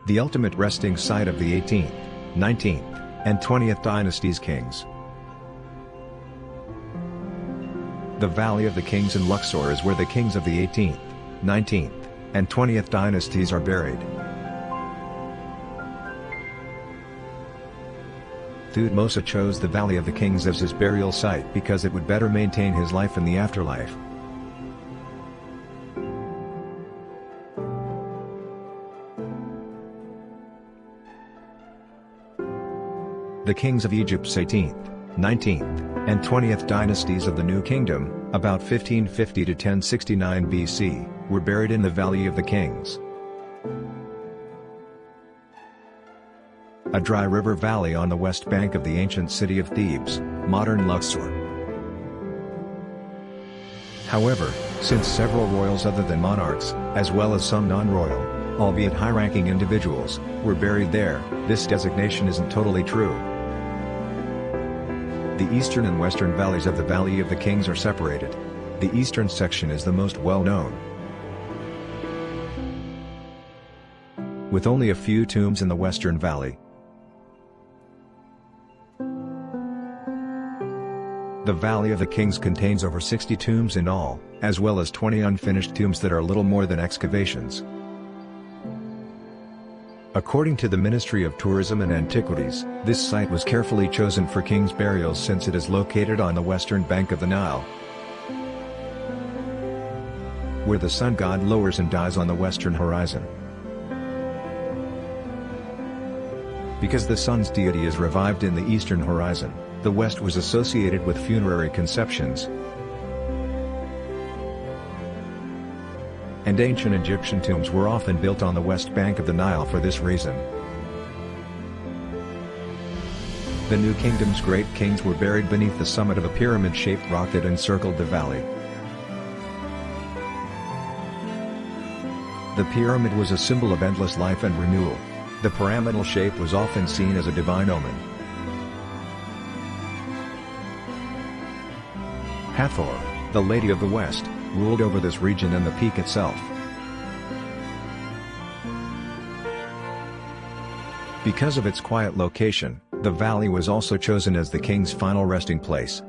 the ultimate resting site of the 18th, 19th, and 20th dynasties' kings. The Valley of the Kings in Luxor is where the kings of the 18th, 19th, and 20th dynasties are buried. Thutmose chose the Valley of the Kings as his burial site because it would better maintain his life in the afterlife. The kings of Egypt's 18th, 19th, and 20th dynasties of the New Kingdom, about 1550 to 1069 BC, were buried in the Valley of the Kings. A dry river valley on the west bank of the ancient city of Thebes, modern Luxor. However, since several royals other than monarchs, as well as some non-royal, albeit high-ranking individuals, were buried there, this designation isn't totally true. The eastern and western valleys of the Valley of the Kings are separated. The eastern section is the most well-known, with only a few tombs in the western valley. The Valley of the Kings contains over 60 tombs in all, as well as 20 unfinished tombs that are little more than excavations. According to the Ministry of Tourism and Antiquities, this site was carefully chosen for kings' burials since it is located on the western bank of the Nile, where the sun god lowers and dies on the western horizon. Because the sun's deity is revived in the eastern horizon, the west was associated with funerary conceptions, and ancient Egyptian tombs were often built on the west bank of the Nile for this reason. The New Kingdom's great kings were buried beneath the summit of a pyramid-shaped rock that encircled the valley. The pyramid was a symbol of endless life and renewal. The pyramidal shape was often seen as a divine omen. Hathor, the Lady of the West, ruled over this region and the peak itself. Because of its quiet location, the valley was also chosen as the king's final resting place.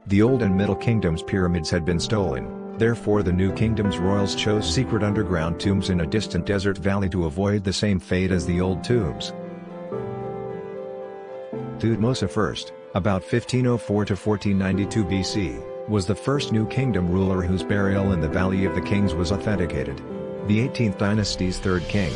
The Old and Middle Kingdom's pyramids had been stolen, therefore the New Kingdom's royals chose secret underground tombs in a distant desert valley to avoid the same fate as the old tombs. Thutmose I, about 1504 to 1492 BC, was the first New Kingdom ruler whose burial in the Valley of the Kings was authenticated. The 18th dynasty's third king,